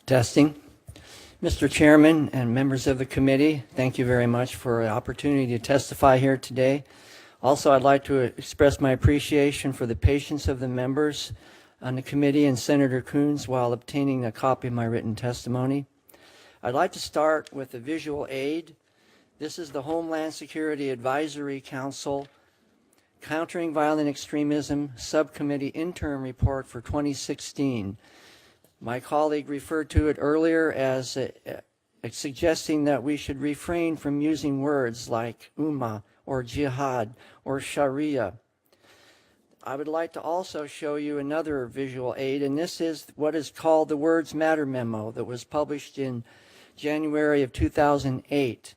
Testing. Mr. Chairman and members of the committee, thank you very much for the opportunity to testify here today. Also, I'd like to express my appreciation for the patience of the members on the committee and Senator Coons while obtaining a copy of my written testimony. I'd like to start with a visual aid. This is the Homeland Security Advisory Council Countering Violent Extremism Subcommittee Interim Report for 2016. My colleague referred to it earlier as suggesting that we should refrain from using words like Ummah or Jihad or Sharia. I would like to also show you another visual aid, and this is what is called the Words Matter memo that was published in January of 2008.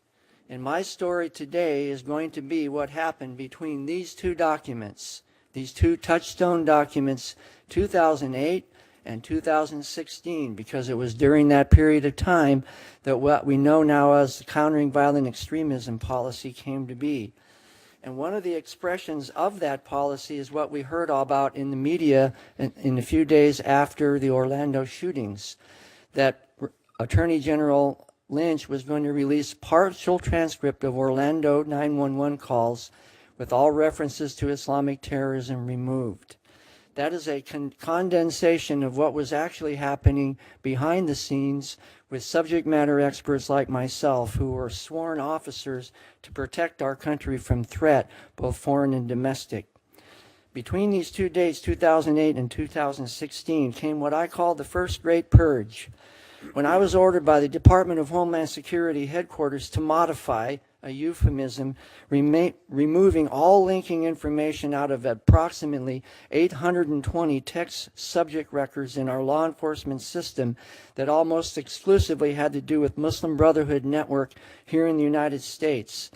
And my story today is going to be what happened between these two documents, these two touchstone documents, 2008 and 2016, because it was during that period of time that what we know now as the Countering Violent Extremism policy came to be. And one of the expressions of that policy is what we heard all about in the media in a few days after the Orlando shootings, that Attorney General Lynch was going to release partial transcript of Orlando 911 calls with all references to Islamic terrorism removed. That is a condensation of what was actually happening behind the scenes with subject matter experts like myself who were sworn officers to protect our country from threat, both foreign and domestic. Between these two dates, 2008 and 2016, came what I call the first great purge, when I was ordered by the Department of Homeland Security headquarters to modify, a euphemism, removing all linking information out of approximately 820 text subject records in our law enforcement system that almost exclusively had to do with Muslim Brotherhood Network here in the United States.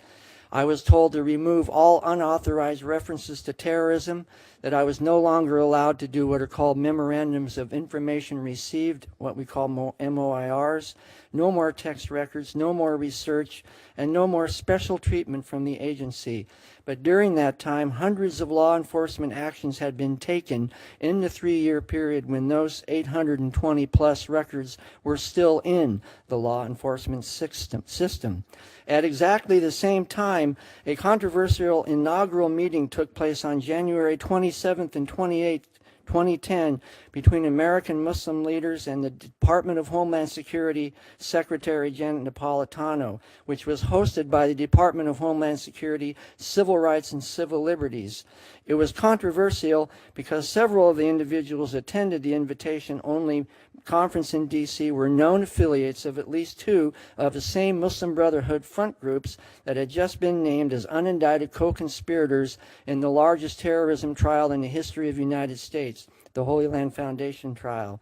I was told to remove all unauthorized references to terrorism, that I was no longer allowed to do what are called memorandums of information received, what we call MOIRs, no more text records, no more research, and no more special treatment from the agency. But during that time, hundreds of law enforcement actions had been taken in the 3-year period when those 820 plus records were still in the law enforcement system. At exactly the same time, a controversial inaugural meeting took place on January 27th and 28th, 2010, between American Muslim leaders and the Department of Homeland Security Secretary Janet Napolitano, which was hosted by the Department of Homeland Security Civil Rights and Civil Liberties. It was controversial because several of the individuals attended the invitation-only conference in D.C. were known affiliates of at least two of the same Muslim Brotherhood front groups that had just been named as unindicted co-conspirators in the largest terrorism trial in the history of the United States, the Holy Land Foundation trial.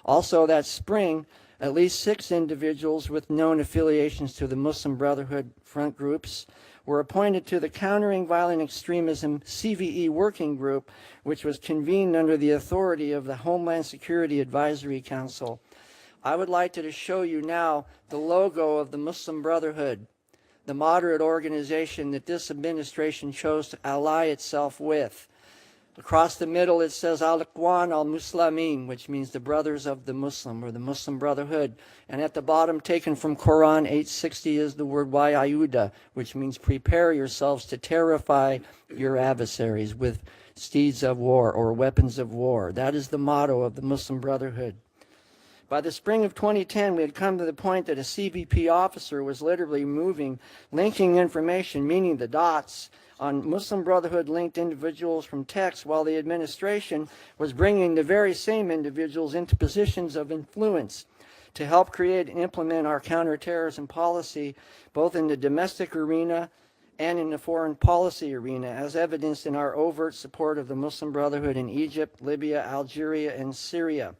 Also that spring, at least 6 individuals with known affiliations to the Muslim Brotherhood front groups were appointed to the Countering Violent Extremism CVE Working Group, which was convened under the authority of the Homeland Security Advisory Council. I would like to show you now the logo of the Muslim Brotherhood, the moderate organization that this administration chose to ally itself with. Across the middle it says Al-Ikhwan al-Muslimin, which means the brothers of the Muslim, or the Muslim Brotherhood. And at the bottom, taken from Quran 860, is the word Wa'ayuda, which means prepare yourselves to terrify your adversaries with steeds of war or weapons of war. That is the motto of the Muslim Brotherhood. By the spring of 2010, we had come to the point that a CBP officer was literally linking information, meaning the dots, on Muslim Brotherhood-linked individuals from text, while the administration was bringing the very same individuals into positions of influence to help create and implement our counterterrorism policy, both in the domestic arena and in the foreign policy arena, as evidenced in our overt support of the Muslim Brotherhood in Egypt, Libya, Algeria, and Syria.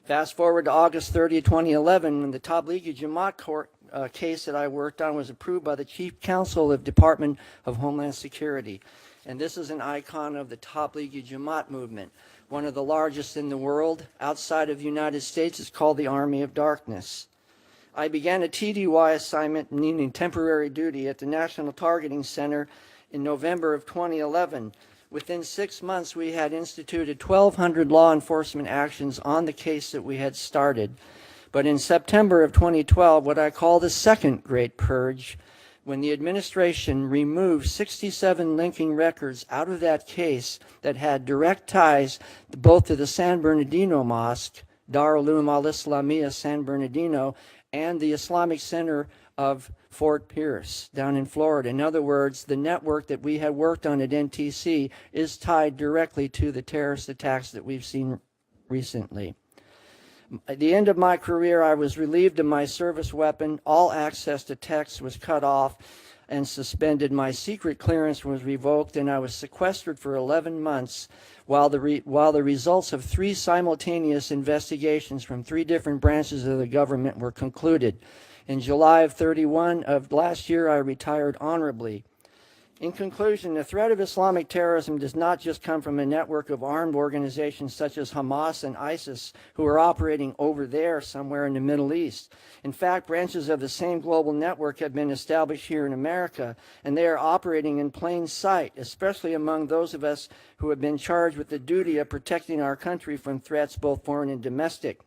Fast forward to August 30, 2011, when the Tablighi Jamaat court case that I worked on was approved by the Chief Counsel of Department of Homeland Security. And this is an icon of the Tablighi Jamaat movement, one of the largest in the world. Outside of the United States, it's called the Army of Darkness. I began a TDY assignment, meaning temporary duty, at the National Targeting Center in November of 2011, Within 6 months, we had instituted 1,200 law enforcement actions on the case that we had started. But in September of 2012, what I call the second Great Purge, when the administration removed 67 linking records out of that case that had direct ties both to the San Bernardino Mosque, Darul Uloom al-Islamiyah San Bernardino, and the Islamic Center of Fort Pierce down in Florida. In other words, the network that we had worked on at NTC is tied directly to the terrorist attacks that we've seen recently. At the end of my career, I was relieved of my service weapon. All access to text was cut off and suspended. My secret clearance was revoked, and I was sequestered for 11 months while the results of 3 simultaneous investigations from 3 different branches of the government were concluded. In July of 31 of last year, I retired honorably. In conclusion, the threat of Islamic terrorism does not just come from a network of armed organizations such as Hamas and ISIS who are operating over there somewhere in the Middle East. In fact, branches of the same global network have been established here in America, and they are operating in plain sight, especially among those of us who have been charged with the duty of protecting our country from threats both foreign and domestic.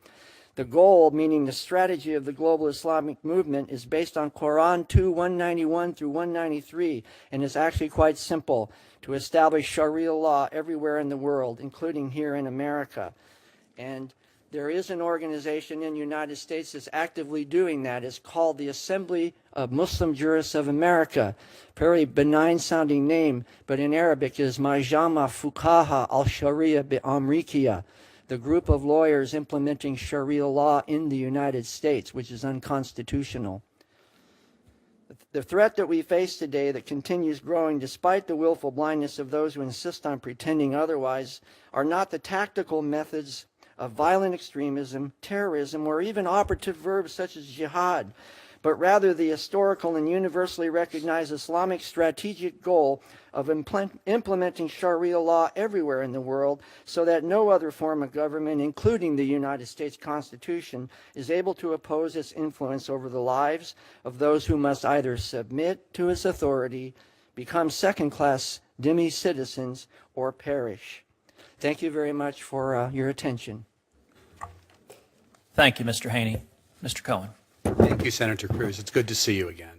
The goal, meaning the strategy of the global Islamic movement, is based on Quran 2, 191 through 193, and is actually quite simple: to establish Sharia law everywhere in the world, including here in America. And there is an organization in the United States that's actively doing that. It's called the Assembly of Muslim Jurists of America. Very benign-sounding name, but in Arabic is Majama Fuqaha al-Sharia bi-Amrikiya, the group of lawyers implementing Sharia law in the United States, which is unconstitutional. The threat that we face today that continues growing despite the willful blindness of those who insist on pretending otherwise are not the tactical methods of violent extremism, terrorism, or even operative verbs such as jihad, but rather the historical and universally recognized Islamic strategic goal of implementing Sharia law everywhere in the world so that no other form of government, including the United States Constitution, is able to oppose its influence over the lives of those who must either submit to its authority, become second-class dhimmi citizens, or perish. Thank you very much for your attention. Thank you, Mr. Haney. Mr. Cohen. Thank you, Senator Cruz. It's good to see you again.